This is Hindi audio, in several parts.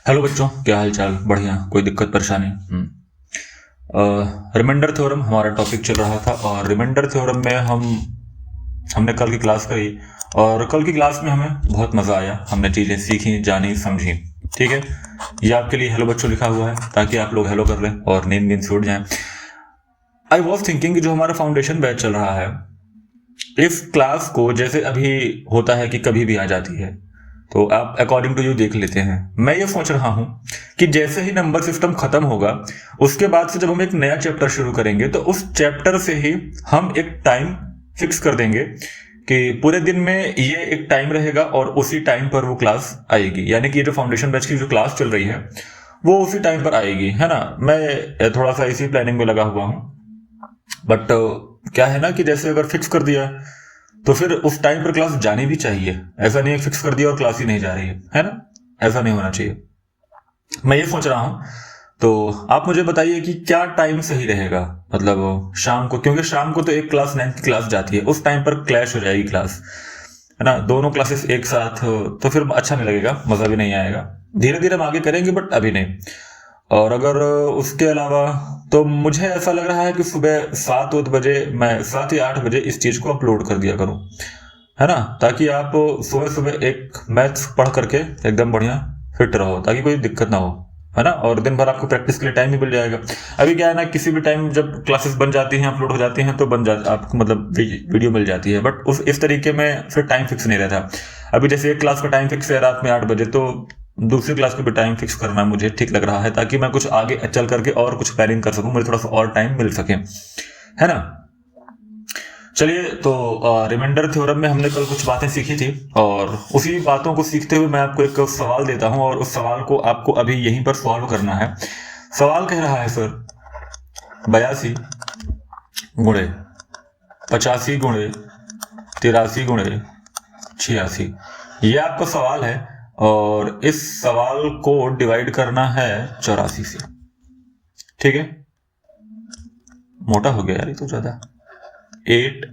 हेलो बच्चों, क्या हाल चाल? बढ़िया? कोई दिक्कत परेशानी? रिमाइंडर थ्योरम हमारा टॉपिक चल रहा था और रिमाइंडर थ्योरम में हमने कल की क्लास करी और कल की क्लास में हमें बहुत मज़ा आया। हमने चीज़ें सीखी, जानी, समझी। ठीक है, ये आपके लिए हेलो बच्चों लिखा हुआ है ताकि आप लोग हेलो कर लें और नींद से उठ जाएं। आई वॉज थिंकिंग कि जो हमारा फाउंडेशन बैच चल रहा है, इस क्लास को जैसे अभी होता है कि कभी भी आ जाती है, तो आप अकॉर्डिंग टू यू देख लेते हैं। मैं ये सोच रहा हूं कि जैसे ही नंबर सिस्टम खत्म होगा, उसके बाद से जब हम एक नया चैप्टर शुरू करेंगे तो उस चैप्टर से ही हम एक टाइम फिक्स कर देंगे कि पूरे दिन में ये एक टाइम रहेगा और उसी टाइम पर वो क्लास आएगी। यानी कि ये जो फाउंडेशन बैच की जो क्लास चल रही है वो उसी टाइम पर आएगी, है ना। मैं थोड़ा सा इसी प्लानिंग में लगा हुआ हूँ। बट क्या है ना कि जैसे अगर फिक्स कर दिया तो फिर उस टाइम पर क्लास जानी भी चाहिए। ऐसा नहीं है फिक्स कर दिया और क्लास ही नहीं जा रही है ना। ऐसा नहीं होना चाहिए। मैं ये सोच रहा हूं, तो आप मुझे बताइए कि क्या टाइम सही रहेगा। मतलब शाम को, क्योंकि शाम को तो एक क्लास 9th की क्लास जाती है, उस टाइम पर क्लैश हो जाएगी क्लास, है ना। दोनों क्लासेस एक साथ तो फिर अच्छा नहीं लगेगा, मजा भी नहीं आएगा। धीरे धीरे हम आगे करेंगे बट अभी नहीं। और अगर उसके अलावा तो मुझे ऐसा लग रहा है कि सुबह 7 बजे, मैं 7 या 8 बजे इस चीज को अपलोड कर दिया करूं, है ना, ताकि आप सुबह सुबह एक मैथ्स पढ़ करके एकदम बढ़िया फिट रहो, ताकि कोई दिक्कत ना हो, है ना। और दिन भर आपको प्रैक्टिस के लिए टाइम भी मिल जाएगा। अभी क्या है ना, किसी भी टाइम जब क्लासेस बन जाती हैं, अपलोड हो जाती हैं, तो बन जा आपको मतलब वीडियो मिल जाती है, बट उस इस तरीके में फिर टाइम फिक्स नहीं रहता। अभी जैसे एक क्लास का टाइम फिक्स है रात में 8 बजे, तो दूसरी क्लास का भी टाइम फिक्स करना मुझे ठीक लग रहा है, ताकि मैं कुछ आगे चल करके और कुछ प्लानिंग कर सकूं, मुझे थोड़ा सा और टाइम मिल सके, है ना। चलिए, तो रिमाइंडर थ्योरम में हमने कल कुछ बातें सीखी थी और उसी बातों को सीखते हुए मैं आपको एक सवाल देता हूं और उस सवाल को आपको अभी यहीं पर सॉल्व करना है। सवाल कह रहा है सर, 82 गुणे 85 गुणे 83 गुणे 86, ये आपका सवाल है और इस सवाल को डिवाइड करना है 84 से। ठीक है, मोटा हो गया यार ये तो ज्यादा। 8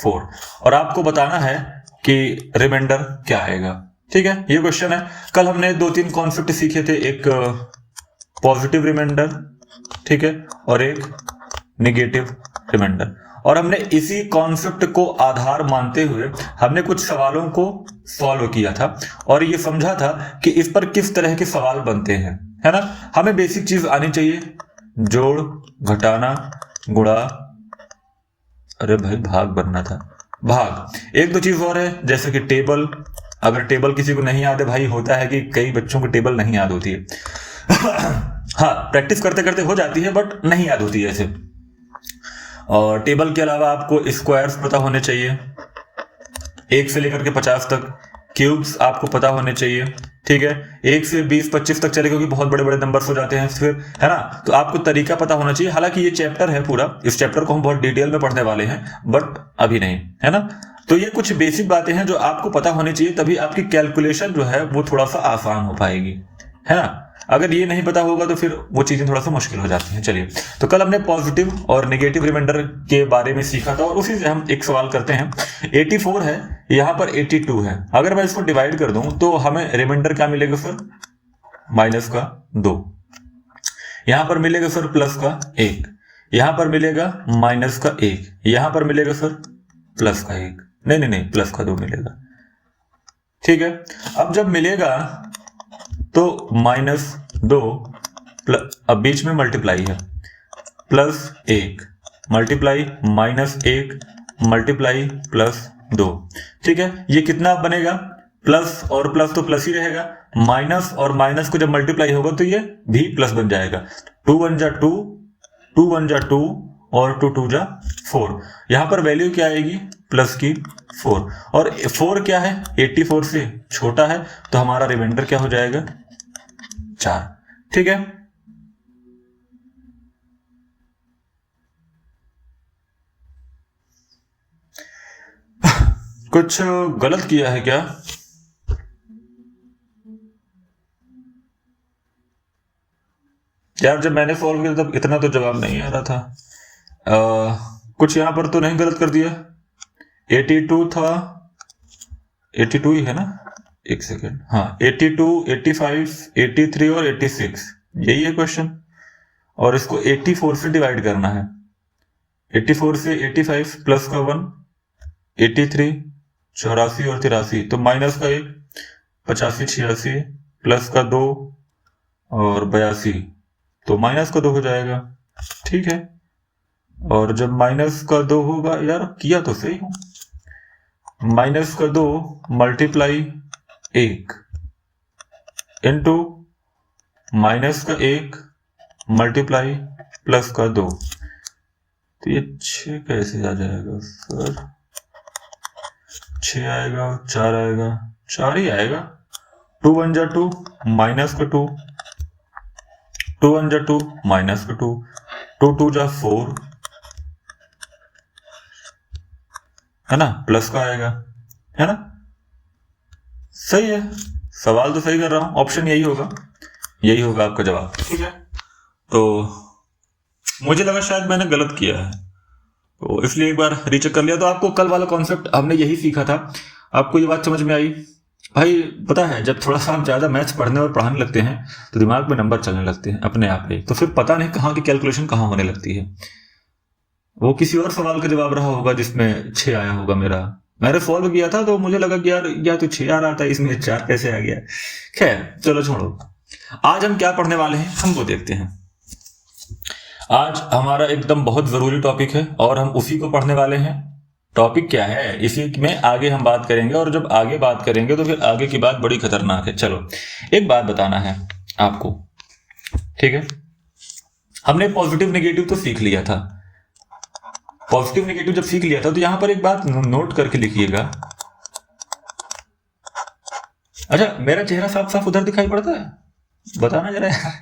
4 और आपको बताना है कि रिमाइंडर क्या आएगा। ठीक है, ये क्वेश्चन है। कल हमने 2-3 कॉन्सेप्ट सीखे थे, एक पॉजिटिव रिमाइंडर, ठीक है, और एक नेगेटिव रिमाइंडर। और हमने इसी कॉन्सेप्ट को आधार मानते हुए हमने कुछ सवालों को सॉल्व किया था और ये समझा था कि इस पर किस तरह के सवाल बनते हैं, है ना। हमें बेसिक चीज आनी चाहिए, जोड़, घटाना, गुणा, अरे भाई भाग बनना था, भाग। एक दो चीज और है, जैसे कि टेबल। अगर टेबल किसी को नहीं याद है, भाई होता है कि कई बच्चों को टेबल नहीं याद होती है। हाँ, प्रैक्टिस करते करते हो जाती है बट नहीं याद होती है ऐसे। और टेबल के अलावा आपको स्क्वायर्स पता होने चाहिए, 1 से लेकर के 50 तक। क्यूब्स आपको पता होने चाहिए, ठीक है। 1 से 20-25 तक चले, क्योंकि बहुत बड़े बड़े नंबर्स हो जाते हैं फिर, है ना। तो आपको तरीका पता होना चाहिए। हालांकि ये चैप्टर है पूरा, इस चैप्टर को हम बहुत डिटेल में पढ़ने वाले हैं, बट अभी नहीं, है ना। तो ये कुछ बेसिक बातें हैं जो आपको पता होनी चाहिए, तभी आपकी कैलकुलेशन जो है वो थोड़ा सा आसान हो पाएगी, है ना। अगर ये नहीं पता होगा तो फिर वो चीजें थोड़ा सा मुश्किल हो जाती हैं। चलिए, तो कल हमने पॉजिटिव और नेगेटिव रिमाइंडर के बारे में सीखा था और उसी से हम एक सवाल करते हैं। 84 है, यहां पर 82 है। अगर मैं इसको डिवाइड कर दूं तो हमें रिमाइंडर क्या मिलेगा सर? -2। यहां पर मिलेगा सर +1, यहां पर मिलेगा -1, यहां पर मिलेगा सर +1, नहीं, +2 मिलेगा। ठीक है, अब जब मिलेगा तो -2 अब बीच में मल्टीप्लाई है, +1 मल्टीप्लाई -1 मल्टीप्लाई +2। ठीक है, ये कितना बनेगा? प्लस और प्लस तो प्लस ही रहेगा, माइनस और माइनस को जब मल्टीप्लाई होगा तो ये भी प्लस बन जाएगा। 2 1 जा 2, 2 1 जा 2 और 2 2 जा 4। यहां पर वैल्यू क्या आएगी? प्लस की 4। और 4 क्या है? 84 से छोटा है, तो हमारा रिमाइंडर क्या हो जाएगा? 4। ठीक है, कुछ गलत किया है क्या? यार जब मैंने सॉल्व किया तब इतना तो जवाब नहीं आ रहा था। कुछ यहां पर तो नहीं गलत कर दिया? 82 था, 82 ही है ना? एक सेकेंड, हाँ 82, 85, 83 और 86, यही है क्वेश्चन। और इसको 84 से डिवाइड करना है। 84 से 85 प्लस का 1, 83, 84 और 83, तो माइनस का 1, 85, 86 प्लस का 2 और 82, तो माइनस का 2 हो जाएगा। ठीक है, और जब माइनस का 2 होगा, यार किया तो सही हूं, माइनस का 2 मल्टीप्लाई 1 इंटू माइनस का 1 मल्टीप्लाई प्लस का 2, तो ये 6 कैसे आ जाएगा सर? 6 आएगा, 4 आएगा, 4 ही आएगा। 2 1 जा 2, माइनस का 2, 2 1 जा 2, माइनस का 2, 2 2 जा 4, है ना, प्लस का आएगा, है ना। सही है, सवाल तो सही कर रहा हूं, ऑप्शन यही होगा, यही होगा आपका जवाब। ठीक है, तो मुझे लगा शायद मैंने गलत किया है, तो इसलिए एक बार रीचेक कर लिया। तो आपको कल वाला कॉन्सेप्ट हमने यही सीखा था, आपको ये बात समझ में आई? भाई पता है, जब थोड़ा सा हम ज्यादा मैथ्स पढ़ने और पढ़ाने लगते हैं तो दिमाग में नंबर चलने लगते हैं अपने आप ही, तो फिर पता नहीं कहाँ की कैलकुलेशन कहाँ होने लगती है। वो किसी और सवाल का जवाब रहा होगा जिसमें 6 आया होगा। मैंने सॉल्व किया था तो मुझे लगा कि यार या तो 6 आ रहा था, इसमें 4 कैसे आ गया। खैर चलो छोड़ो, आज हम क्या पढ़ने वाले हैं हम वो देखते हैं। आज हमारा एकदम बहुत जरूरी टॉपिक है और हम उसी को पढ़ने वाले हैं। टॉपिक क्या है इसी में आगे हम बात करेंगे, और जब आगे बात करेंगे तो फिर आगे की बात बड़ी खतरनाक है। चलो एक बात बताना है आपको, ठीक है, हमने पॉजिटिव नेगेटिव तो सीख लिया था। पॉजिटिव नेगेटिव जब सीख लिया था तो यहां पर एक बात नोट करके लिखिएगा। अच्छा, मेरा चेहरा साफ साफ उधर दिखाई पड़ता है? बताना जरा यार,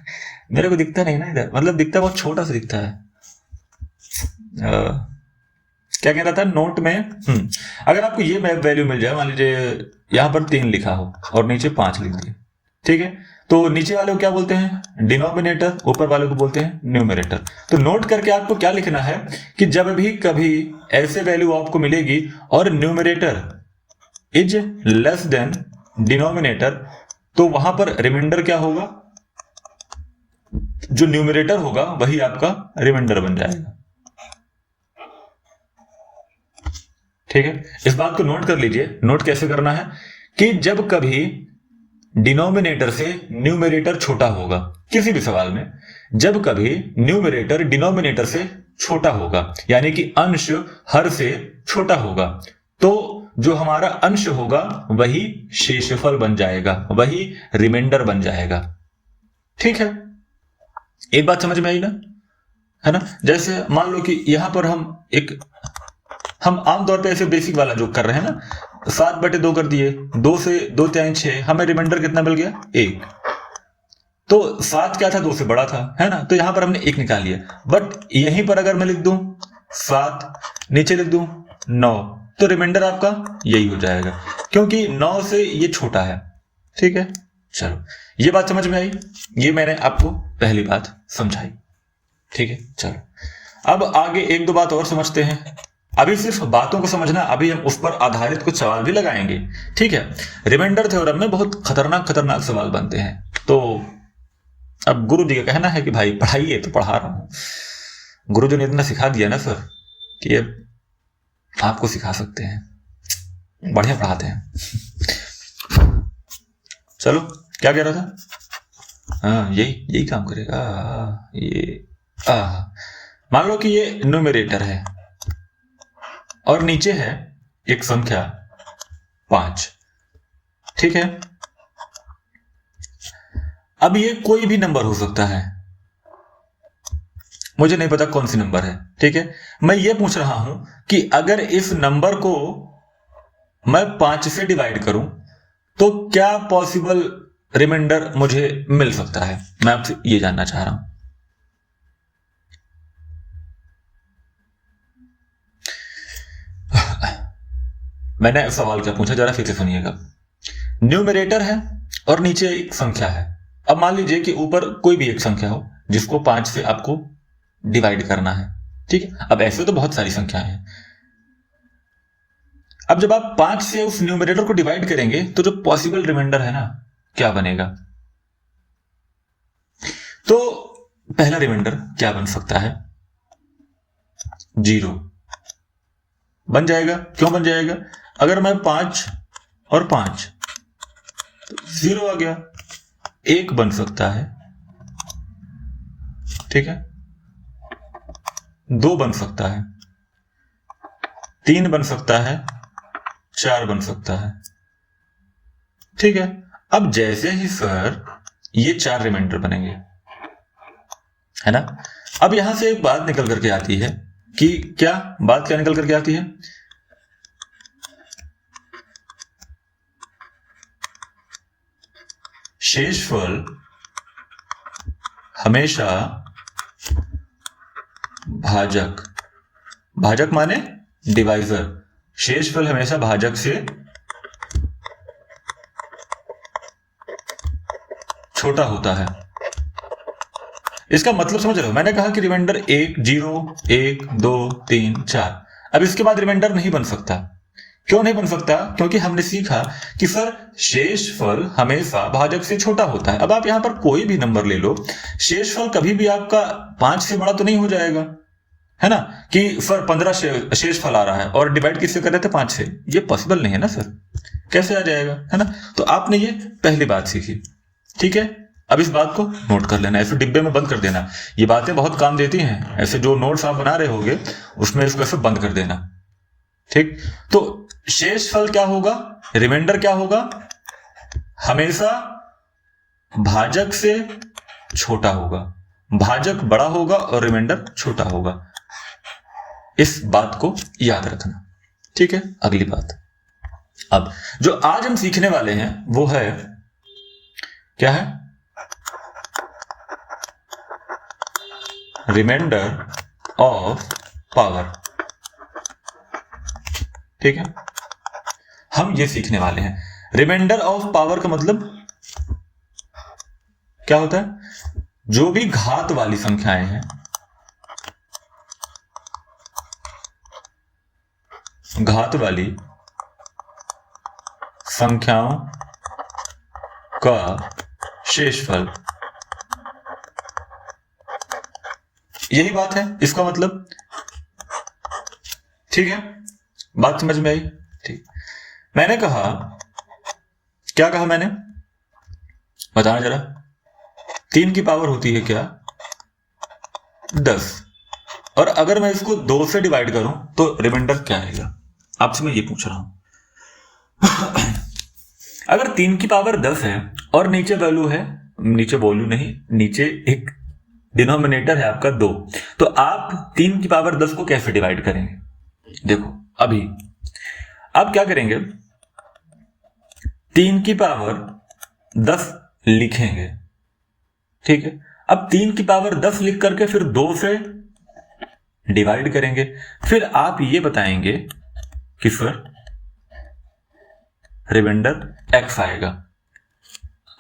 मेरे को दिखता नहीं ना इधर, मतलब दिखता बहुत छोटा सा दिखता है। क्या कह रहा था नोट में, अगर आपको ये वैल्यू मिल जाए, मान लीजिए यहां पर 3 लिखा हो और नीचे 5 लिख दिए, ठीक है, तो नीचे वाले को क्या बोलते हैं? डिनोमिनेटर, ऊपर वाले को बोलते हैं न्यूमरेटर। तो नोट करके आपको क्या लिखना है कि जब भी कभी ऐसे वैल्यू आपको मिलेगी और numerator is less than denominator, तो वहां पर रिमाइंडर क्या होगा? जो न्यूमरेटर होगा वही आपका रिमाइंडर बन जाएगा। ठीक है, इस बात को नोट कर लीजिए। नोट कैसे करना है कि जब कभी डिनोमिनेटर से न्यूमरेटर छोटा होगा, किसी भी सवाल में जब कभी न्यूमरेटर डिनोमिनेटर से छोटा होगा, यानी कि अंश हर से छोटा होगा, तो जो हमारा अंश होगा वही शेषफल बन जाएगा, वही रिमाइंडर बन जाएगा। ठीक है, एक बात समझ में आई ना, है ना। जैसे मान लो कि यहां पर हम आमतौर पे ऐसे बेसिक वाला जो कर रहे हैं ना, 7/2 कर दिए, 2 से 2 3 6, हमें रिमाइंडर कितना मिल गया? 1। तो 7 क्या था? 2 से बड़ा था, है ना, तो यहां पर हमने 1 निकाल लिया। बट यहीं पर अगर मैं लिख दूं 7, नीचे लिख दूं 9, तो रिमाइंडर आपका यही हो जाएगा, क्योंकि 9 से ये छोटा है। ठीक है, चलो ये बात समझ में आई, ये मैंने आपको पहली बात समझाई। ठीक है, चलो अब आगे 1-2 बात और समझते हैं। अभी सिर्फ बातों को समझना, अभी हम उस पर आधारित कुछ सवाल भी लगाएंगे। ठीक है, रिमाइंडर थ्योरम में बहुत खतरनाक सवाल बनते हैं, तो अब गुरु जी का कहना है कि भाई पढ़ाइए, तो पढ़ा रहा हूं। गुरु जी ने इतना सिखा दिया ना सर कि अब आपको सिखा सकते हैं, बढ़िया पढ़ाते हैं। चलो क्या कह रहा था? हाँ, यही काम करेगा ये। मान लो कि ये न्यूमरेटर है और नीचे है एक संख्या 5। ठीक है, अब ये कोई भी नंबर हो सकता है, मुझे नहीं पता कौन सी नंबर है। ठीक है, मैं ये पूछ रहा हूं कि अगर इस नंबर को मैं 5 से डिवाइड करूं तो क्या पॉसिबल रिमाइंडर मुझे मिल सकता है? मैं आपसे ये जानना चाह रहा हूं। मैंने सवाल क्या पूछा, जरा फिर से सुनिएगा। न्यूमरेटर है और नीचे एक संख्या है। अब मान लीजिए कि ऊपर कोई भी एक संख्या हो जिसको 5 से आपको डिवाइड करना है। ठीक है, अब ऐसे तो बहुत सारी संख्याएं हैं, अब जब आप 5 से उस न्यूमरेटर को डिवाइड करेंगे तो जो पॉसिबल रिमाइंडर है ना क्या बनेगा, तो पहला रिमाइंडर क्या बन सकता है, 0 बन जाएगा। क्यों बन जाएगा, अगर मैं 5 और 5 तो 0 आ गया। 1 बन सकता है, ठीक है, 2 बन सकता है, 3 बन सकता है, 4 बन सकता है, ठीक है। अब जैसे ही सर ये 4 रिमाइंडर बनेंगे, है ना, अब यहां से एक बात निकल करके आती है कि क्या बात क्या निकल करके आती है, शेषफल हमेशा भाजक, भाजक माने डिवाइजर, शेषफल हमेशा भाजक से छोटा होता है। इसका मतलब समझ रहे हो, मैंने कहा कि रिमाइंडर 1 0 1 2 3 4, अब इसके बाद रिमाइंडर नहीं बन सकता। क्यों नहीं बन सकता, क्योंकि हमने सीखा कि सर शेषफल हमेशा भाजक से छोटा होता है। अब आप यहां पर कोई भी नंबर ले लो, शेषफल कभी भी आपका 5 से बड़ा तो नहीं हो जाएगा, है ना, कि सर 15 शेषफल आ रहा है और डिवाइड किससे कर रहे थे, 5 से, ये पॉसिबल नहीं है ना सर, कैसे आ जाएगा, है ना। तो आपने ये पहली बात सीखी, ठीक है। अब इस बात को नोट कर लेना, ऐसे डिब्बे में बंद कर देना, ये बातें बहुत काम देती हैं, ऐसे जो नोट्स आप बना रहे होगे उसमें इसको ऐसे बंद कर देना, ठीक। तो शेषफल क्या होगा, रिमाइंडर क्या होगा, हमेशा भाजक से छोटा होगा, भाजक बड़ा होगा और रिमाइंडर छोटा होगा, इस बात को याद रखना, ठीक है। अगली बात, अब जो आज हम सीखने वाले हैं वो है, क्या है, रिमाइंडर ऑफ पावर, ठीक है। हम ये सीखने वाले हैं, रिमाइंडर ऑफ पावर का मतलब क्या होता है, जो भी घात वाली संख्याएं हैं, घात वाली संख्याओं का शेषफल, यही बात है इसका मतलब, ठीक है। बात समझ में आई, ठीक। मैंने कहा, क्या कहा मैंने, बताना जरा, 3 की पावर होती है क्या, 10, और अगर मैं इसको 2 से डिवाइड करूं तो रिमाइंडर क्या आएगा, आपसे मैं ये पूछ रहा हूं। अगर 3 की पावर 10 है और नीचे वैल्यू है, नीचे वैल्यू नहीं, नीचे एक डिनोमिनेटर है आपका 2, तो आप 3 की पावर 10 को कैसे डिवाइड करेंगे, देखो अभी आप क्या करेंगे, 3 की पावर 10 लिखेंगे, ठीक है। अब 3 की पावर 10 लिख करके फिर 2 से डिवाइड करेंगे, फिर आप ये बताएंगे कि सर रिमाइंडर x आएगा।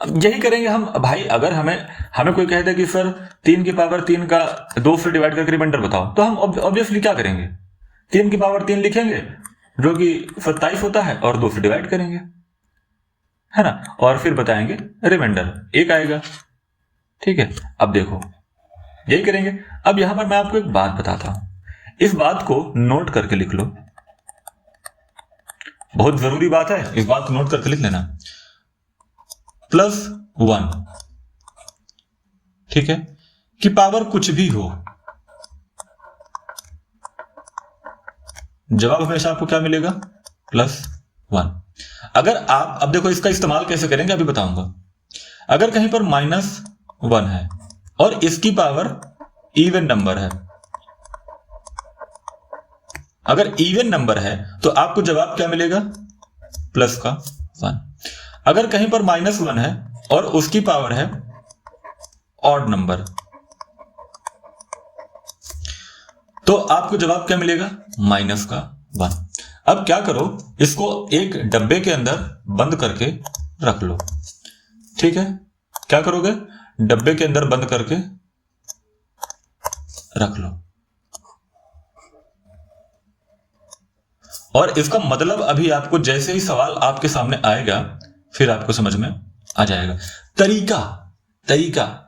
अब यही करेंगे हम भाई, अगर हमें कोई कहता है कि सर 3 की पावर 3 का 2 से डिवाइड करके रिमाइंडर बताओ, तो हम ऑब्वियसली क्या करेंगे, 3 की पावर 3 लिखेंगे जो कि 27 होता है और 2 से डिवाइड करेंगे, है ना, और फिर बताएंगे रिमाइंडर 1 आएगा, ठीक है। अब देखो यही करेंगे। अब यहां पर मैं आपको एक बात बताता हूं, इस बात को नोट करके लिख लो, बहुत जरूरी बात है, इस बात को नोट करके लिख लेना, +1, ठीक है, कि पावर कुछ भी हो, जवाब हमेशा आपको क्या मिलेगा, +1। अगर आप, अब देखो इसका इस्तेमाल कैसे करेंगे अभी बताऊंगा, अगर कहीं पर -1 है और इसकी पावर इवन नंबर है, अगर इवन नंबर है तो आपको जवाब क्या मिलेगा, +1। अगर कहीं पर -1 है और उसकी पावर है ऑड नंबर, तो आपको जवाब क्या मिलेगा, -1। अब क्या करो, इसको एक डब्बे के अंदर बंद करके रख लो, ठीक है। क्या करोगे, डब्बे के अंदर बंद करके रख लो, और इसका मतलब अभी आपको जैसे ही सवाल आपके सामने आएगा फिर आपको समझ में आ जाएगा। तरीका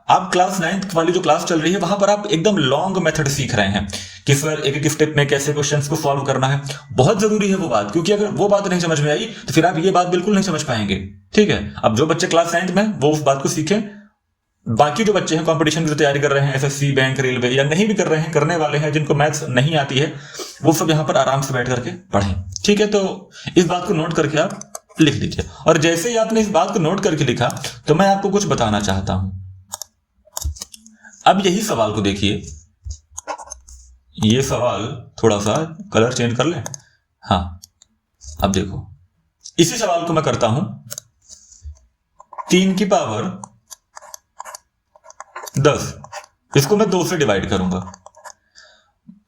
आप क्लास 9th वाली जो क्लास चल रही है वहां पर आप एकदम लॉन्ग मेथड सीख रहे हैं कि सर एक एक स्टेप में कैसे क्वेश्चंस को सॉल्व करना है। बहुत जरूरी है वो बात, क्योंकि अगर वो बात नहीं समझ में आई तो फिर आप ये बात बिल्कुल नहीं समझ पाएंगे। ठीक है, अब जो बच्चे क्लास 9th में वो उस बात को सीखें, बाकी जो बच्चे हैं कंपटीशन की तैयारी कर रहे हैं, एसएससी, बैंक, रेलवे, या नहीं भी कर रहे हैं, करने वाले हैं, जिनको मैथ्स नहीं आती है, वो सब यहाँ पर आराम से बैठ करके पढ़ें। ठीक है, तो इस बात को नोट करके आप लिख लीजिए। और जैसे ही आपने इस बात को नोट करके लिखा तो मैं आपको कुछ बताना चाहता हूं। अब यही सवाल को देखिए, ये सवाल थोड़ा सा कलर चेंज कर ले। हाँ, अब देखो, इसी सवाल को मैं करता हूं 3 की पावर 10, इसको मैं 2 से डिवाइड करूंगा।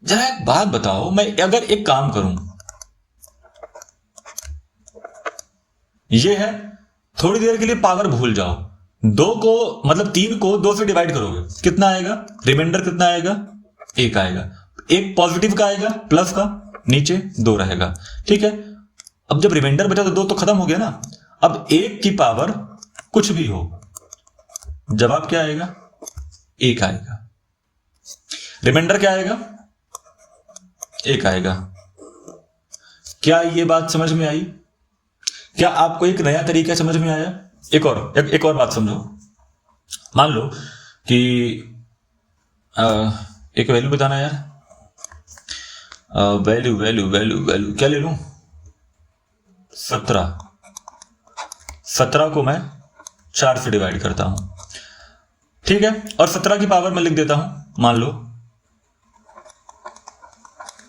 जरा एक बात बताओ, मैं अगर एक काम करूं, ये है, थोड़ी देर के लिए पावर भूल जाओ, 2 को मतलब 3 को 2 से डिवाइड करोगे, कितना आएगा? रिमाइंडर कितना आएगा? 1 आएगा। एक पॉजिटिव का आएगा, प्लस का, नीचे 2 रहेगा। ठीक है, अब जब रिमाइंडर बचा तो 2 तो खत्म हो गया ना। अब 1 की पावर कुछ भी हो, जवाब क्या आएगा? 1 आएगा। रिमाइंडर क्या आएगा? 1 आएगा। क्या ये बात समझ में आई? क्या आपको एक नया तरीका समझ में आया? एक और बात समझो। मान लो कि एक वैल्यू बताना यार, वैल्यू क्या ले लूं? 17 को मैं 4 से डिवाइड करता हूं। ठीक है, और 17 की पावर में लिख देता हूं, मान लो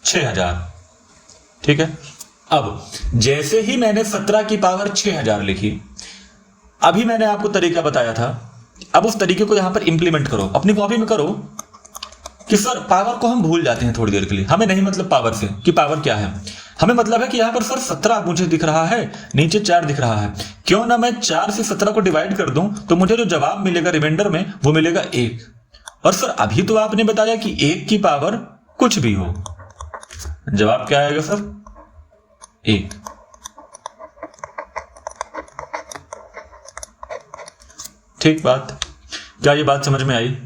6000। ठीक है, अब जैसे ही मैंने 17 की पावर 6000 लिखी, अभी मैंने आपको तरीका बताया था, अब उस तरीके को यहां पर इंप्लीमेंट करो, अपनी कॉपी में करो। कि सर पावर को हम भूल जाते हैं थोड़ी देर के लिए, हमें नहीं मतलब पावर से कि पावर क्या है, हमें मतलब है कि यहां पर सर 17 मुझे दिख रहा है, नीचे 4 दिख रहा है, क्यों ना मैं 4 से 17 को डिवाइड कर दूं, तो मुझे जो जवाब मिलेगा रिमाइंडर में वो मिलेगा 1। और सर अभी तो आपने बताया कि 1 की पावर कुछ भी हो, जवाब क्या आएगा सर? 1। ठीक बात, क्या ये बात समझ में आई?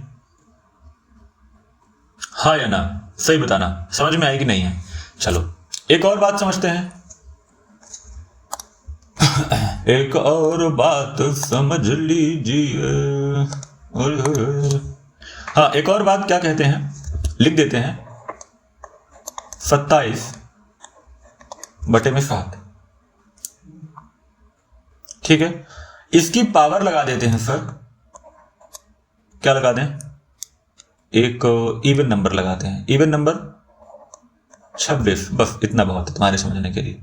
हाँ या ना, सही बताना, समझ में आई कि नहीं है? चलो एक और बात समझते हैं। एक और बात समझ लीजिए। हाँ, एक और बात क्या कहते हैं, लिख देते हैं 27/7। ठीक है, इसकी पावर लगा देते हैं सर, क्या लगा दें? एक इवन नंबर लगाते हैं, इवन नंबर 26। बस इतना बहुत है तुम्हारे समझने के लिए।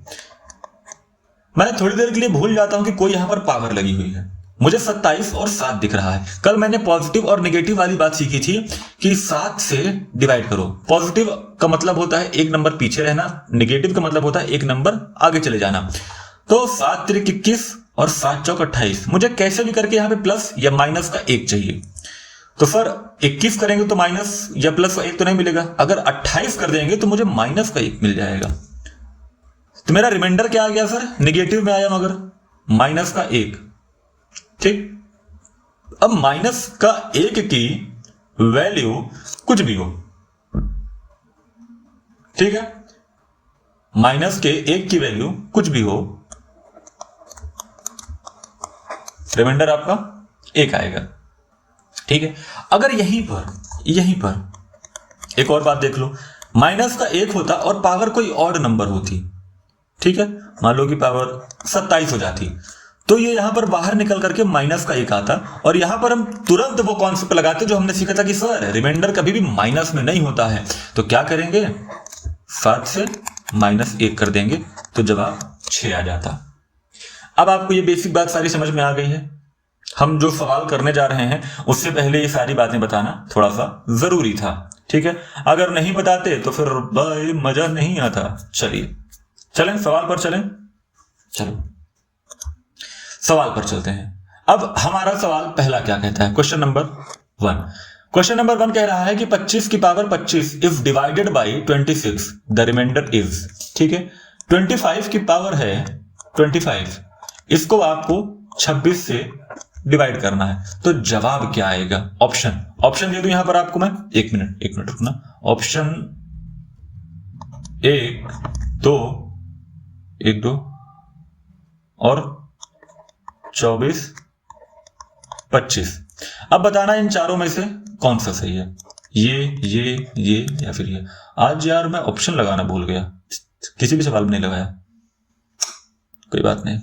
मैं थोड़ी देर के लिए भूल जाता हूं कि कोई यहां पर पावर लगी हुई है, मुझे 27 और 7 दिख रहा है। कल मैंने पॉजिटिव और नेगेटिव वाली बात सीखी थी कि 7 से डिवाइड करो। पॉजिटिव का मतलब होता है एक नंबर पीछे रहना, नेगेटिव का मतलब होता है एक नंबर आगे चले जाना। तो 7 तिरिक 21 और 7 चौक 28, मुझे कैसे भी करके यहां पे प्लस या माइनस का 1 चाहिए। तो सर 21 करेंगे तो माइनस या प्लस का 1 तो नहीं मिलेगा, अगर 28 कर देंगे तो मुझे माइनस का 1 मिल जाएगा। तो मेरा रिमाइंडर क्या आ गया सर? निगेटिव में आया मगर माइनस का 1। ठीक, अब माइनस का 1 की वैल्यू कुछ भी हो, ठीक है, माइनस के 1 की वैल्यू कुछ भी हो, रिमाइंडर आपका 1 आएगा। ठीक है, अगर यहीं पर एक और बात देख लो, माइनस का 1 होता और पावर कोई और नंबर होती, ठीक है, मान लो कि पावर 27 हो जाती, तो ये यहां पर बाहर निकल करके माइनस का 1 आता, और यहां पर हम तुरंत वो कॉन्सेप्ट लगाते जो हमने सीखा था कि सर रिमाइंडर कभी भी माइनस में नहीं होता है। तो क्या करेंगे? 7 से -1 कर देंगे तो जवाब 6 आ जाता। अब आपको ये बेसिक बात सारी समझ में आ गई है। हम जो सवाल करने जा रहे हैं उससे पहले ये सारी बातें बताना थोड़ा सा जरूरी था, ठीक है। अगर नहीं बताते तो फिर भाई मजा नहीं आता। चलिए चलें सवाल पर चलें, चलो सवाल पर चलते हैं। अब हमारा सवाल पहला क्या कहता है? Question number 1। क्वेश्चन नंबर 1 कह रहा है कि 25 की power 25 if divided by 26 the remainder is, ठीक है। 25 की पावर है 25, इसको आपको 26 से डिवाइड करना है, तो जवाब क्या आएगा? ऑप्शन दे दूं यहां पर आपको मैं, एक मिनट रुकना। ऑप्शन 1 2 और 24 25। अब बताना इन चारों में से कौन सा सही है, ये या फिर ये। आज यार मैं ऑप्शन लगाना भूल गया, किसी भी सवाल में नहीं लगाया। कोई बात नहीं,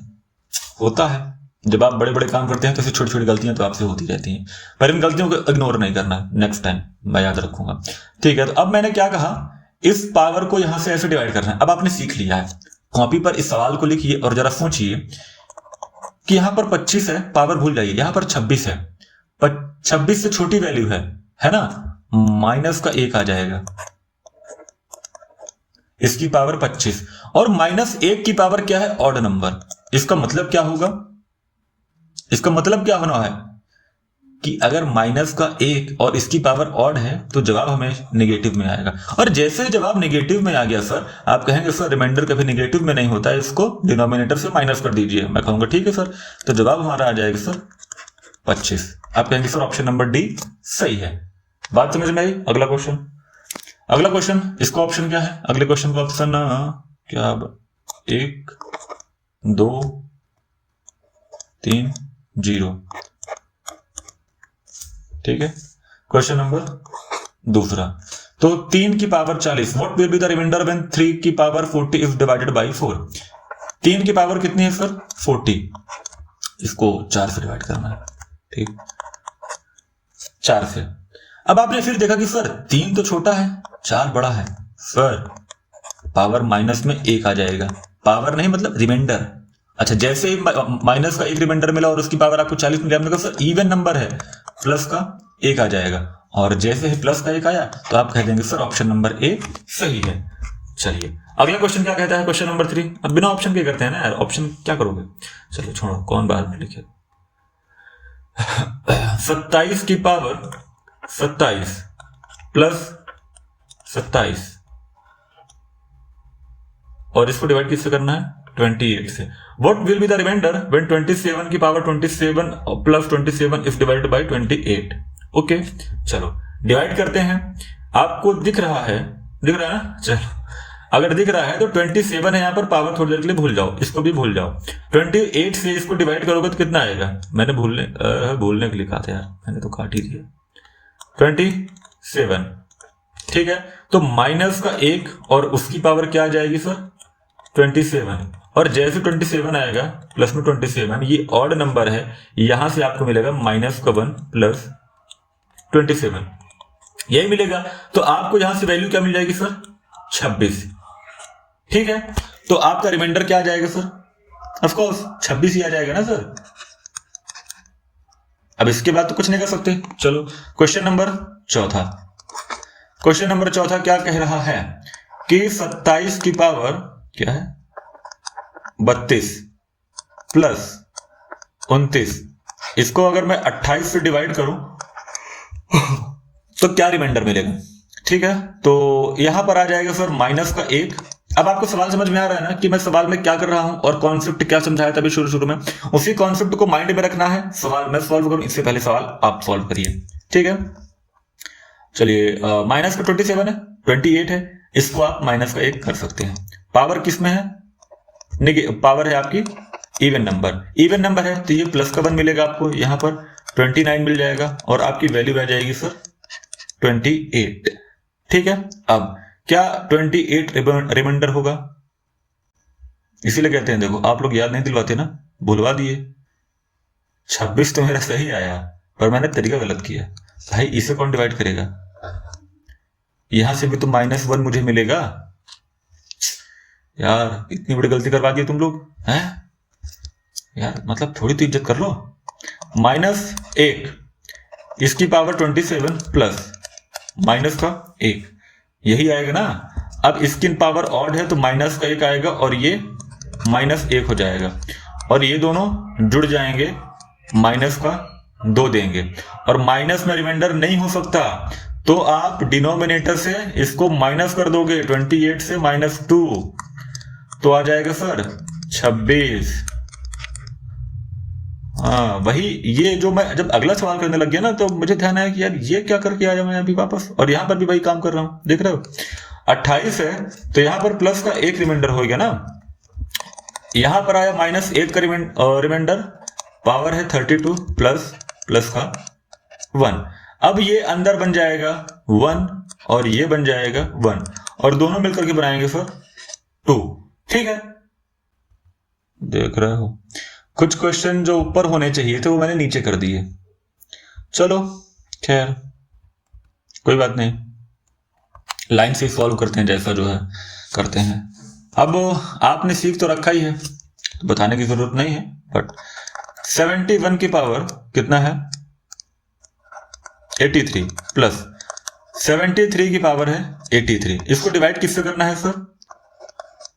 होता है जब आप बड़े बड़े काम करते हैं तो ऐसी छोटी छोटी गलतियां तो आपसे होती रहती हैं, पर इन गलतियों को इग्नोर नहीं करना, नेक्स्ट टाइम मैं याद रखूंगा। ठीक है, तो अब मैंने क्या कहा, इस पावर को यहां से ऐसे डिवाइड करना है। अब आपने सीख लिया है, कॉपी पर इस सवाल को लिखिए और जरा सोचिए कि यहां पर 25 है, पावर भूल जाइए, यहां पर 26 है, पर 26 से छोटी वैल्यू है ना, माइनस का 1 आ जाएगा, इसकी पावर 25, और -1 की पावर क्या है, ऑड नंबर। इसका मतलब क्या होगा, इसका मतलब क्या होना है कि अगर -1 और इसकी पावर ऑड है तो जवाब हमें नेगेटिव में आएगा। और जैसे जवाब नेगेटिव में आ गया सर, आप कहेंगे सर रिमाइंडर कभी नेगेटिव में नहीं होता है, इसको डिनोमिनेटर से माइनस कर दीजिए। मैं कहूंगा ठीक है सर, तो जवाब हमारा आ जाएगा सर 25। आप कहेंगे सर ऑप्शन नंबर डी सही है। बात समझ में आई? अगला क्वेश्चन, इसका ऑप्शन क्या है? अगले क्वेश्चन का ऑप्शन क्या, 1 2 3 0। ठीक है, क्वेश्चन नंबर दूसरा, तो 3 की power 40, what will be the reminder when 3 की पावर 40 इज डिवाइडेड बाय 4। 3 की पावर कितनी है सर, 40, इसको 4 से डिवाइड करना है। ठीक, 4 से। अब आपने फिर देखा कि सर 3 तो छोटा है, 4 बड़ा है, सर पावर माइनस में 1 आ जाएगा, पावर नहीं मतलब रिमाइंडर। अच्छा, जैसे ही माइनस का 1 रिमाइंडर मिला और उसकी पावर आपको 40 मिली, आपने कहा सर इवन नंबर है, प्लस का 1 आ जाएगा, और जैसे ही प्लस का 1 आया तो आप कह देंगे सर ऑप्शन नंबर ए सही है। चलिए अगला क्वेश्चन क्या कहता है, क्वेश्चन नंबर 3। अब बिना ऑप्शन के करते हैं ना यार, ऑप्शन क्या करोगे, चलो छोड़ो, कौन बाहर में लिखे। 27 की पावर 27 प्लस 27, और इसको डिवाइड किससे करना है, 28 से। What will be the remainder when 27 की power 27 plus 27 is divided by 28? Okay, चलो डिवाइड करते हैं। आपको दिख रहा है ना, चलो अगर दिख रहा है तो 27 है यहाँ पर, पावर थोड़ी देर के लिए भूल जाओ, इसको भी भूल जाओ। 28 से इसको डिवाइड करोगे तो कितना आएगा, मैंने भूलने के लिए कहा था यार, मैंने तो काट ही दिया, 27। ठीक है, तो माइनस का 1 और उसकी पावर क्या आ जाएगी सर, 27, और जैसे 27 आएगा प्लस में 27, ये ऑड नंबर है, यहां से आपको मिलेगा -1 प्लस 27, यही मिलेगा। तो आपको यहां से वैल्यू क्या मिल जाएगी सर, 26। ठीक है, तो आपका रिमाइंडर क्या आ जाएगा सर, ऑफ कोर्स 26 ही आ जाएगा ना सर। अब इसके बाद तो कुछ नहीं कर सकते। चलो क्वेश्चन नंबर चौथा क्या कह रहा है कि 27 की पावर क्या है, 32 प्लस 29, इसको अगर मैं 28 से डिवाइड करूं तो क्या रिमाइंडर मिलेगा। ठीक है, तो यहां पर आ जाएगा सर माइनस का 1। अब आपको सवाल समझ में आ रहा है ना कि मैं सवाल में क्या कर रहा हूं और कॉन्सेप्ट क्या समझाया था अभी शुरू में, उसी कॉन्सेप्ट को माइंड में रखना है। सवाल मैं सॉल्व करूं इससे पहले सवाल आप सॉल्व करिए। ठीक है, चलिए माइनस का 27 है, 28 है, इसको आप माइनस का 1 कर सकते हैं। पावर किस में है, पावर है आपकी इवन नंबर है, तो ये प्लस का 1 मिलेगा आपको, यहां पर 29 मिल जाएगा, और आपकी वैल्यू आ जाएगी सर 28। ठीक है, अब क्या 28 रिमाइंडर होगा, इसीलिए कहते हैं, देखो आप लोग याद नहीं दिलवाते ना, भुलवा दिए। 26 तो मेरा सही आया, पर मैंने तरीका गलत किया भाई, इसे कौन डिवाइड करेगा, यहां से भी तो -1 मुझे मिलेगा यार, इतनी बड़ी गलती करवा दी तुम लोग हैं यार, मतलब थोड़ी तो इज्जत कर लो। -1, इसकी पावर 27 प्लस माइनस का 1, यही आएगा ना। अब इसकी पावर ऑड है तो माइनस का 1 आएगा, और ये -1 हो जाएगा, और ये दोनों जुड़ जाएंगे, माइनस का 2 देंगे, और माइनस में रिमाइंडर नहीं हो सकता, तो आप डिनोमिनेटर से इसको माइनस कर दोगे, 28 से -2, तो आ जाएगा सर 26। हाँ वही, ये जो मैं जब अगला सवाल करने लग गया ना तो मुझे ध्यान आया कि यार ये क्या करके आया मैं अभी वापस, और यहां पर भी वही काम कर रहा हूं, देख रहे हो 28 है तो यहां पर प्लस का एक रिमाइंडर हो गया ना, यहां पर आया -1 का रिमाइंडर, पावर है 32 प्लस का 1। अब ये अंदर बन जाएगा 1 और ये बन जाएगा 1 और दोनों मिलकर के बनाएंगे सर 2। ठीक है, देख रहे हो कुछ क्वेश्चन जो ऊपर होने चाहिए थे वो मैंने नीचे कर दिए। चलो खैर कोई बात नहीं, लाइन से सॉल्व करते हैं जैसा जो है करते हैं। अब आपने सीख तो रखा ही है तो बताने की जरूरत नहीं है, बट 71 की पावर कितना है 83 प्लस 73 की पावर है 83, इसको डिवाइड किससे करना है सर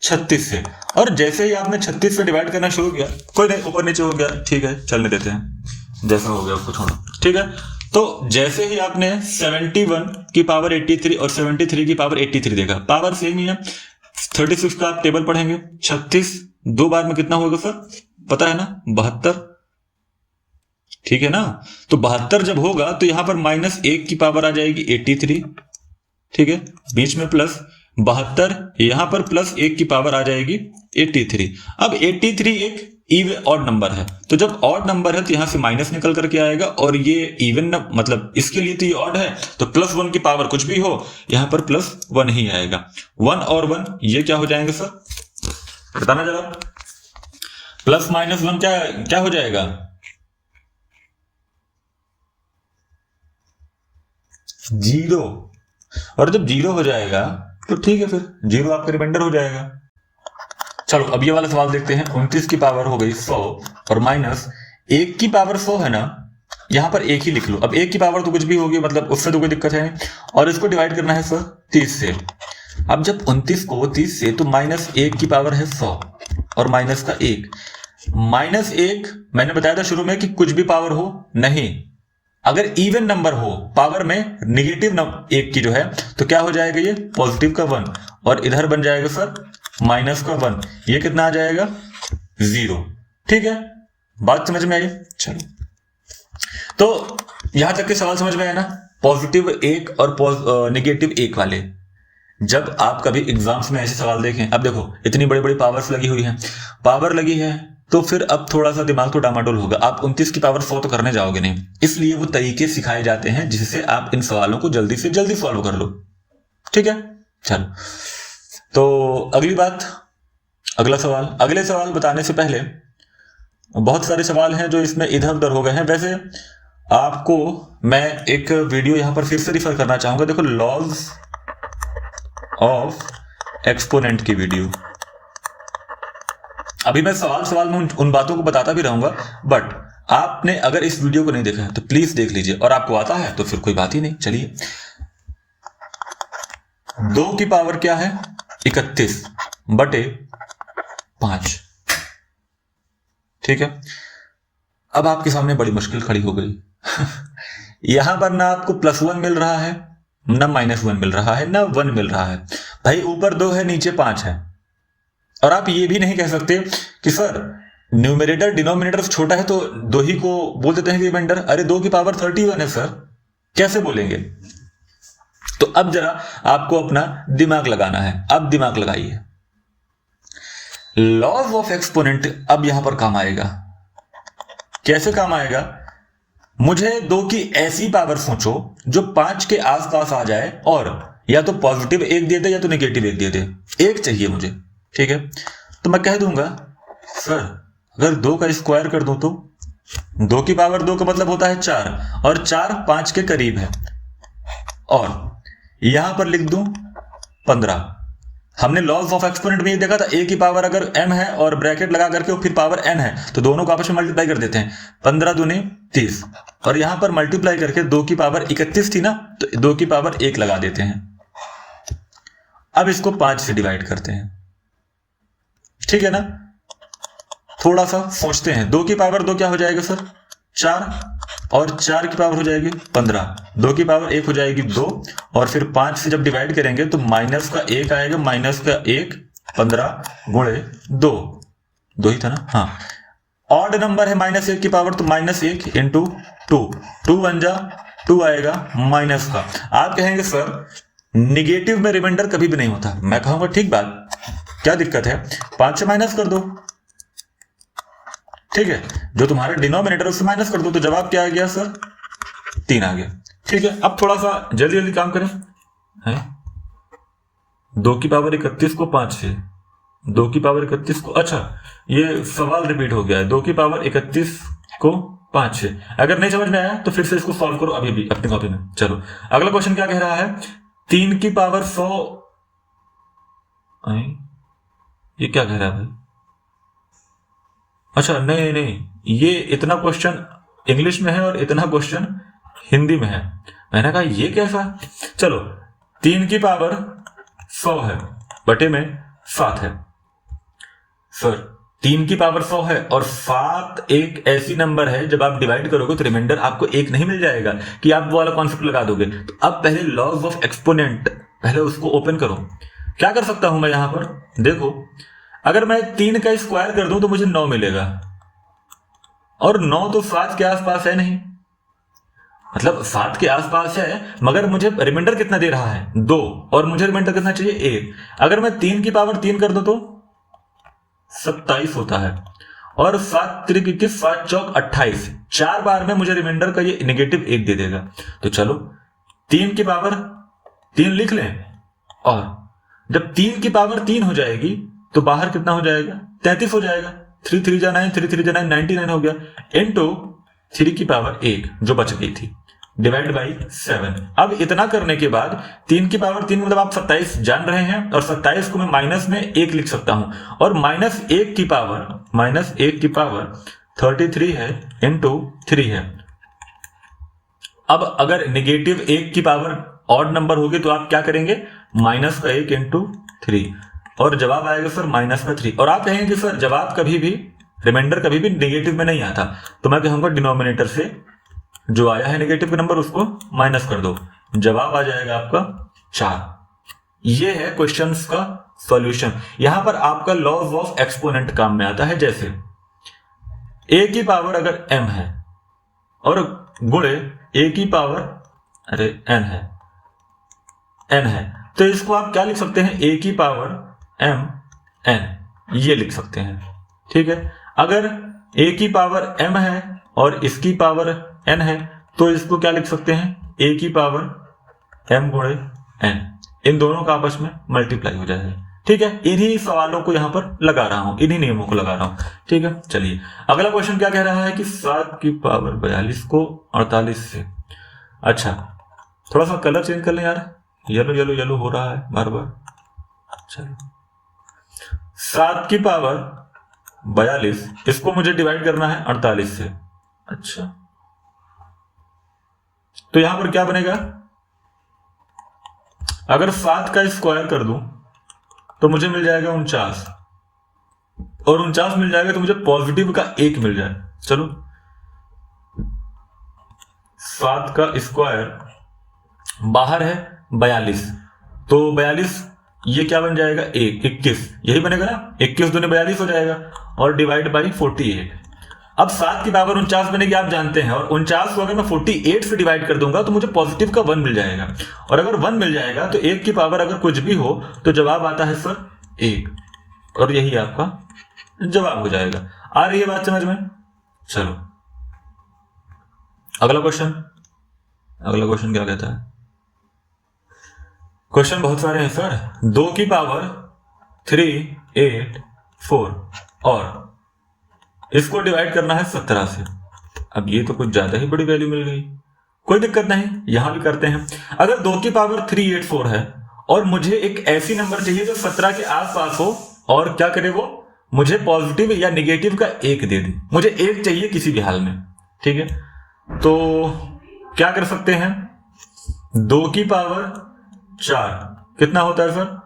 36 से। और जैसे ही आपने 36 से डिवाइड करना शुरू किया, कोई नहीं ऊपर नीचे हो गया, ठीक है चलने देते हैं जैसा हो गया उसको छोड़ो, ठीक है। तो जैसे ही आपने 71 की पावर 83 और 73 की पावर 83 देखा, पावर सेम ही है, 36 का आप टेबल पढ़ेंगे, 36 दो बार में कितना होगा सर पता है ना 72, ठीक है ना। तो 72 जब होगा तो यहां पर -1 की पावर आ जाएगी 83, ठीक है, बीच में प्लस 72, यहां पर +1 की पावर आ जाएगी 83। अब 83 एक इवन ऑड नंबर है, तो जब ऑड नंबर है तो यहां से माइनस निकल करके आएगा, और ये इवन मतलब इसके लिए तो ये ऑड है, तो +1 की पावर कुछ भी हो यहां पर +1 ही आएगा। 1 और 1 ये क्या हो जाएंगे सर बताना जरा, प्लस माइनस 1 क्या हो जाएगा 0, और जब 0 हो जाएगा तो ठीक है फिर 0 आपका रिमाइंडर हो जाएगा। चलो अब ये वाला सवाल देखते हैं। 29 की पावर हो गई 100 और -1 की पावर 100 है ना, यहां पर 1 ही लिख लो। अब 1 की पावर तो कुछ भी होगी, मतलब उससे तो कोई दिक्कत है नहीं, और इसको डिवाइड करना है सर 30 से। अब जब 29 को 30 से, तो -1 की पावर है 100 और माइनस का 1, -1 मैंने बताया था शुरू में कि कुछ भी पावर हो नहीं, अगर इवन नंबर हो पावर में नेगेटिव 1 की जो है तो क्या हो जाएगा ये पॉजिटिव का 1, और इधर बन जाएगा सर माइनस का 1, ये कितना आ जाएगा 0। ठीक है, बात समझ में आई। चलो तो यहां तक के सवाल समझ में आया ना, पॉजिटिव 1 और नेगेटिव 1 वाले। जब आप कभी एग्जाम्स में ऐसे सवाल देखें, अब देखो इतनी बड़ी बड़ी पावर्स लगी हुई हैं, पावर लगी है तो फिर अब थोड़ा सा दिमाग तो डामाडोल होगा। आप 29 की पावर 100 तो करने जाओगे नहीं, इसलिए वो तरीके सिखाए जाते हैं जिससे आप इन सवालों को जल्दी से जल्दी सॉल्व कर लो। ठीक है, चलो तो अगली बात, अगला सवाल। अगले सवाल बताने से पहले बहुत सारे सवाल हैं जो इसमें इधर उधर हो गए हैं। वैसे आपको मैं एक वीडियो यहां पर फिर से रिफर करना चाहूंगा, देखो लॉज ऑफ एक्सपोनेंट की वीडियो। अभी मैं सवाल में उन बातों को बताता भी रहूंगा, बट आपने अगर इस वीडियो को नहीं देखा है तो प्लीज देख लीजिए, और आपको आता है तो फिर कोई बात ही नहीं। चलिए, 2 की पावर क्या है 31/5। ठीक है, अब आपके सामने बड़ी मुश्किल खड़ी हो गई यहां पर ना आपको +1 मिल रहा है, ना -1 मिल रहा है, ना 1 मिल रहा है। भाई ऊपर 2 है नीचे 5 है, और आप ये भी नहीं कह सकते कि सर न्यूमरेटर डिनोमिनेटर छोटा है तो 2 ही को बोल देते हैं रिमाइंडर। अरे 2 की पावर 31 है सर, कैसे बोलेंगे? तो अब जरा आपको अपना दिमाग लगाना है, अब दिमाग लगाइए। लॉज ऑफ एक्सपोनेंट अब यहां पर काम आएगा। कैसे काम आएगा? मुझे 2 की ऐसी पावर सोचो जो 5 के आसपास आ जाए, और या तो पॉजिटिव 1 दे दे या तो नेगेटिव 1 दे दे, 1 चाहिए मुझे। ठीक है, तो मैं कह दूंगा सर अगर 2 का स्क्वायर कर दूं तो 2 की पावर 2 का मतलब होता है 4, और 4 5 के करीब है, और यहां पर लिख दूं 15। हमने लॉज ऑफ एक्सपोनेंट में ये देखा था, a की पावर अगर m है और ब्रैकेट लगा करके फिर पावर n है तो दोनों को आपस में मल्टीप्लाई कर देते हैं, 15 दूनी 30, और यहां पर मल्टीप्लाई करके 2 की पावर 31 थी ना, तो 2 की पावर 1 लगा देते हैं। अब इसको 5 से डिवाइड करते हैं। ठीक है ना, थोड़ा सा सोचते हैं। 2 की पावर 2 क्या हो जाएगा सर 4, और 4 की पावर हो जाएगी 15, 2 की पावर 1 हो जाएगी 2, और फिर 5 से जब डिवाइड करेंगे तो माइनस का 1 आएगा, -1 15 गुणे 2, 2 ही था ना, हाँ। ऑड नंबर है -1 की पावर, तो -1 इंटू 2, 2 1 जा 2 आएगा माइनस का। आप कहेंगे सर निगेटिव में रिमाइंडर कभी भी नहीं होता। मैं कहूंगा ठीक बात, क्या दिक्कत है, 5 से माइनस कर दो, ठीक है, जो तुम्हारे डिनोमिनेटर उससे माइनस कर दो, तो जवाब क्या आ गया सर, 3 आ गया। ठीक है, अब थोड़ा सा जल्दी जल्दी काम करें, है 2 की पावर 31 को 5 से, 2 की पावर 31 को, अच्छा ये सवाल रिपीट हो गया है, 2 की पावर 31 को 5 से। अगर नहीं समझ में आया तो फिर से इसको सॉल्व करो अभी भी अपनी कॉपी में। चलो अगला क्वेश्चन क्या कह रहा है, 3 की पावर 100, ये क्या कह रहा है भाई, अच्छा नहीं नहीं, ये इतना क्वेश्चन इंग्लिश में है और इतना क्वेश्चन हिंदी में है। मैंने कहा ये कैसा, चलो 3 की पावर 100 है बटे में 7 है सर, 3 की पावर 100 है और 7 एक ऐसी नंबर है जब आप डिवाइड करोगे तो रिमाइंडर आपको 1 नहीं मिल जाएगा कि आप वो वाला कॉन्सेप्ट लगा दोगे। तो अब पहले लॉज ऑफ एक्सपोनेंट पहले उसको ओपन करो। क्या कर सकता हूं मैं यहां पर, देखो अगर मैं 3 का स्क्वायर कर दूं तो मुझे 9 मिलेगा, और 9 तो 7 के आसपास है नहीं, मतलब 7 के आसपास है मगर मुझे रिमाइंडर कितना दे रहा है 2, और मुझे रिमाइंडर कितना चाहिए 1। अगर मैं 3 की पावर 3 कर दूं तो 27 होता है, और 7 3 21, 7 चौक 28, 4 बार में मुझे रिमाइंडर का ये नेगेटिव 1 दे देगा। तो चलो 3 की पावर 3 लिख लें, और जब 3 की पावर 3 हो जाएगी तो बाहर कितना हो जाएगा, 33 हो जाएगा, 3 3 जा 9, 3 3 जा 9, 99 हो गया, इनटू 3 की पावर 1 जो बच गई थी डिवाइड बाई 7। अब इतना करने के बाद 3 की पावर 3 मतलब आप 27 जान रहे हैं, और 27 को मैं माइनस में 1 लिख सकता हूं, और -1 की पावर 33 है इंटू 3 है। अब अगर नेगेटिव 1 की पावर ऑड नंबर होगी तो आप क्या करेंगे, -1 इंटू 3, और जवाब आएगा सर -3। और आप कहेंगे सर जवाब कभी भी, रिमाइंडर कभी भी नेगेटिव में नहीं आता, तो मैं कहूंगा डिनोमिनेटर से जो आया है नेगेटिव नंबर उसको माइनस कर दो, जवाब आ जाएगा आपका 4। ये है क्वेश्चंस का सॉल्यूशन। यहां पर आपका लॉज ऑफ एक्सपोनेंट काम में आता है, जैसे a की पावर अगर m है और गुणे a की पावर n है, तो इसको आप क्या लिख सकते हैं, a की पावर m n, ये लिख सकते हैं। ठीक है, अगर a की पावर m है और इसकी पावर n है तो इसको क्या लिख सकते हैं, a की पावर m गुणे n, इन दोनों का आपस में मल्टीप्लाई हो जाएगा। ठीक है, इन्हीं सवालों को यहां पर लगा रहा हूं, इन्हीं नियमों को लगा रहा हूं। ठीक है, चलिए अगला क्वेश्चन क्या कह रहा है कि 7 की पावर 42 को 48 से, अच्छा थोड़ा सा कलर चेंज कर लें यार, येलो येलो येलो हो रहा है बार बार। चलो 7 की पावर 42 इसको मुझे डिवाइड करना है 48 से। अच्छा तो यहां पर क्या बनेगा, अगर 7 का स्क्वायर कर दूं तो मुझे मिल जाएगा 49, और 49 मिल जाएगा तो मुझे पॉजिटिव का 1 मिल जाए। चलो 7 का स्क्वायर बाहर है 42, तो 42 ये क्या बन जाएगा 1 21, यही बनेगा ना, 21 दूनी 42 हो जाएगा, और डिवाइड बाई 48। अब 7 की पावर 49 बनेगी आप जानते हैं, और 49 को अगर मैं 48 से डिवाइड कर दूंगा तो मुझे पॉजिटिव का 1 मिल जाएगा, और अगर 1 मिल जाएगा तो 1 की पावर अगर कुछ भी हो तो जवाब आता है सर 1, और यही आपका जवाब हो जाएगा। आ रही है बात समझ में। चलो अगला क्वेश्चन क्या कहता है, क्वेश्चन बहुत सारे हैं सर। 2 की पावर 3 8 4 और इसको डिवाइड करना है 17 से। अब ये तो कुछ ज्यादा ही बड़ी वैल्यू मिल गई, कोई दिक्कत नहीं, यहां भी करते हैं। अगर 2 की पावर 384 है और मुझे एक ऐसी नंबर चाहिए जो 17 के आसपास हो, और क्या करे वो, मुझे पॉजिटिव या निगेटिव का 1 दे दे, मुझे 1 चाहिए किसी भी हाल में। ठीक है, तो क्या कर सकते हैं, 2 की पावर 4 कितना होता है सर,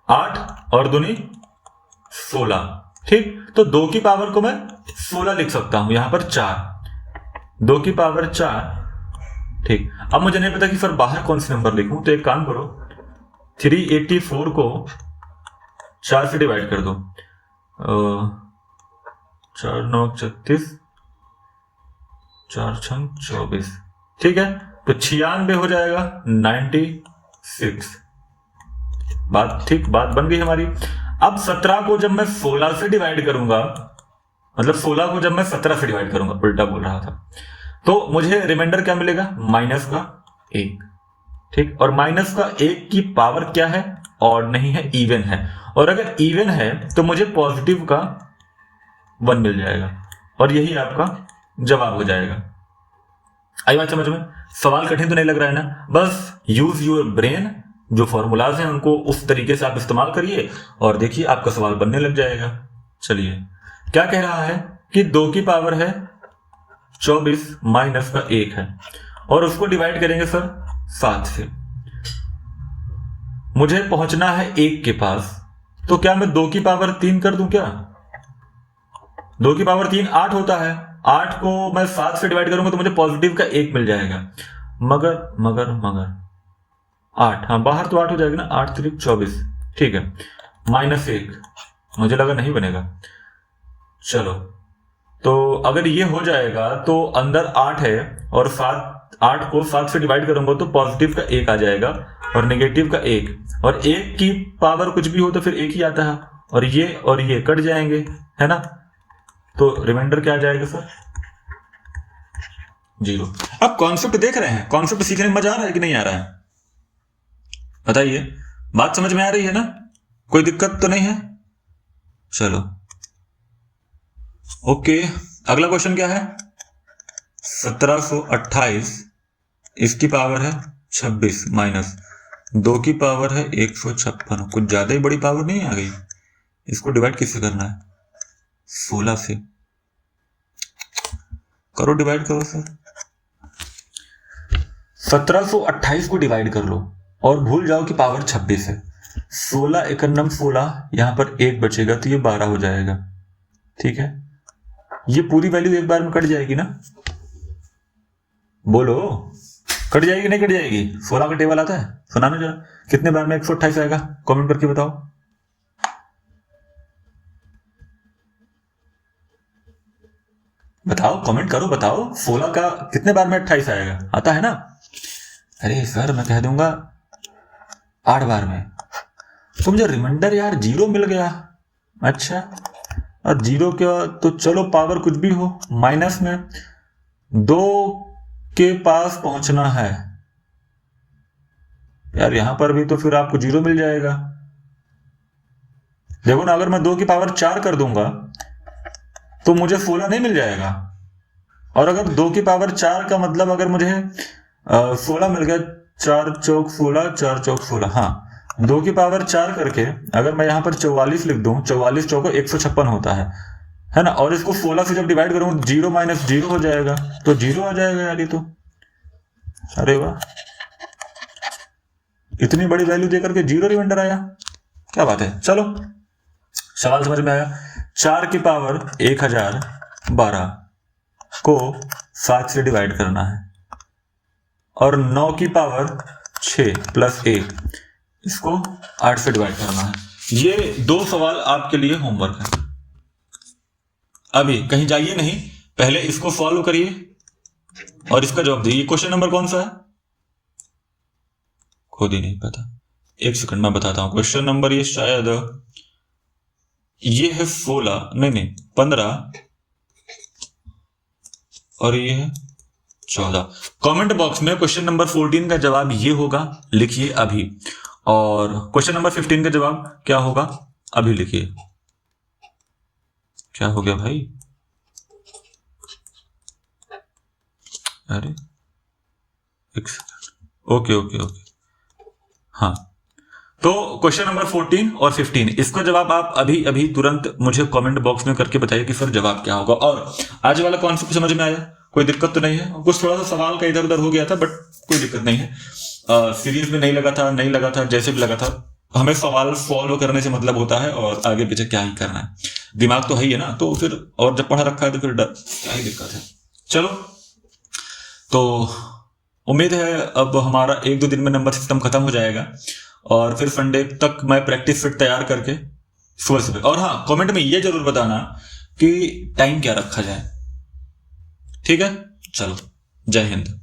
8 और दूनी 16। ठीक, तो 2 की पावर को मैं 16 लिख सकता हूं, यहां पर 4, 2 की पावर 4। ठीक, अब मुझे नहीं पता कि सर बाहर कौन सी नंबर लिखूं, तो एक काम करो 384 को 4 से डिवाइड कर दो, 4 9 36, 4 6 24, ठीक है। तो 96 हो जाएगा 96। बात ठीक, बात बन गई हमारी। अब 17 को जब मैं 16 से डिवाइड करूंगा, मतलब 16 को जब मैं 17 से डिवाइड करूंगा, उल्टा बोल रहा था, तो मुझे रिमाइंडर क्या मिलेगा? माइनस का 1, ठीक। और माइनस का 1 की पावर क्या है? ऑड नहीं है, इवन है। और अगर इवन है तो मुझे पॉजिटिव का 1 मिल जाएगा, और यही आपका जवाब हो जाएगा। आई बात समझ में? सवाल कठिन तो नहीं लग रहा है ना? बस यूज योर ब्रेन, जो फॉर्मूलाज हैं उनको उस तरीके से आप इस्तेमाल करिए और देखिए आपका सवाल बनने लग जाएगा। चलिए, क्या कह रहा है कि 2 की पावर है 24 माइनस का 1 है, और उसको डिवाइड करेंगे सर 7 से। मुझे पहुंचना है 1 के पास, तो क्या मैं 2 की पावर 3 कर दूं? क्या 2 की पावर 3 8 होता है, 8 को मैं 7 से डिवाइड करूंगा तो मुझे पॉजिटिव का 1 मिल जाएगा। मगर 8, हाँ बाहर तो 8 हो जाएगा ना, 8 3 24, ठीक है। माइनस 1 मुझे लगा नहीं बनेगा। चलो, तो अगर ये हो जाएगा तो अंदर 8 है, और 8 को 7 से डिवाइड करूंगा तो पॉजिटिव का 1 आ जाएगा और नेगेटिव का 1, और 1 की पावर कुछ भी हो तो फिर 1 ही आता है, और ये कट जाएंगे, है ना। तो रिमाइंडर क्या आ जाएगा सर? 0। अब कॉन्सेप्ट देख रहे हैं, कॉन्सेप्ट सीखने में मजा आ रहा है कि नहीं आ रहा है? बताइए, बात समझ में आ रही है ना? कोई दिक्कत तो नहीं है? चलो ओके, अगला क्वेश्चन क्या है? 1728, इसकी पावर है 26 माइनस 2 की पावर है 156। कुछ ज्यादा ही बड़ी पावर नहीं आ गई? इसको डिवाइड किससे करना है? 16 से। करो, डिवाइड करो सर। 1728 को डिवाइड कर लो और भूल जाओ कि पावर 26 है। 16 एकन्नम 16, यहां पर 1 बचेगा तो ये 12 हो जाएगा, ठीक है। ये पूरी वैल्यू एक बार में कट जाएगी ना? बोलो, कट जाएगी नहीं कट जाएगी? 16 का टेबल आता है, सुनाना जरा। कितने बार में 128 आएगा? कमेंट करके बताओ। बताओ, कमेंट करो, बताओ 16 का कितने बार में 28 आएगा? आता है ना? अरे सर मैं कह दूंगा 8 बार में। तो मुझे रिमाइंडर यार 0 मिल गया। अच्छा, और 0 क्या? तो चलो पावर कुछ भी हो, माइनस में 2 के पास पहुंचना है यार, यहां पर भी तो फिर आपको 0 मिल जाएगा। देखो ना, अगर मैं 2 की पावर 4 कर दूंगा तो मुझे 16 नहीं मिल जाएगा। और अगर 2 की पावर 4 का मतलब अगर मुझे 16 मिल गया, 4 चौक 16, 4 चौक 16, हाँ 2 की पावर 4 करके अगर मैं यहां पर 44 लिख दूं, 44 चौको 156 होता है ना। और इसको 16 से जब डिवाइड करूं 0 माइनस 0 हो जाएगा, तो 0 आ जाएगा यार ये तो। अरे वाह, इतनी बड़ी वैल्यू देकर के 0 रिमाइंडर आया, क्या बात है। चलो सवाल समझ में आया। 4 की पावर 1012 को 7 से डिवाइड करना है, और 9 की पावर 6 प्लस 1 इसको 8 से डिवाइड करना है। ये 2 सवाल आपके लिए होमवर्क है। अभी कहीं जाइए नहीं, पहले इसको सॉल्व करिए और इसका जवाब दीजिए। क्वेश्चन नंबर कौन सा है? खुद ही नहीं पता, एक सेकंड मैं बताता हूं। क्वेश्चन नंबर ये शायद ये है 16, नहीं 15, और ये है 14। कमेंट बॉक्स में क्वेश्चन नंबर 14 का जवाब ये होगा, लिखिए अभी। और क्वेश्चन नंबर 15 का जवाब क्या होगा, अभी लिखिए। क्या हो गया भाई? अरे एक सेकंड, ओके हाँ, तो क्वेश्चन नंबर 14 और 15 इसका जवाब आप अभी अभी तुरंत मुझे कमेंट बॉक्स में करके बताइए कि सर जवाब क्या होगा। और आज वाला कॉन्सेप्ट समझ में आया? कोई दिक्कत तो नहीं है? कुछ थोड़ा सा सवाल का इधर उधर हो गया था, बट कोई दिक्कत नहीं है। सीरीज में नहीं लगा था, जैसे भी लगा था, हमें सवाल सॉल्व करने से मतलब होता है, और आगे पीछे क्या ही करना है, दिमाग तो है ही है ना। तो फिर और जब पढ़ा रखा है तो फिर डर क्या ही दिक्कत है। चलो, तो उम्मीद है अब हमारा 1-2 दिन में नंबर सिस्टम खत्म हो जाएगा और फिर संडे तक मैं प्रैक्टिस फिट तैयार करके सुबह सुबह। और हाँ, कमेंट में ये जरूर बताना कि टाइम क्या रखा जाए। ठीक है, चलो, जय हिंद।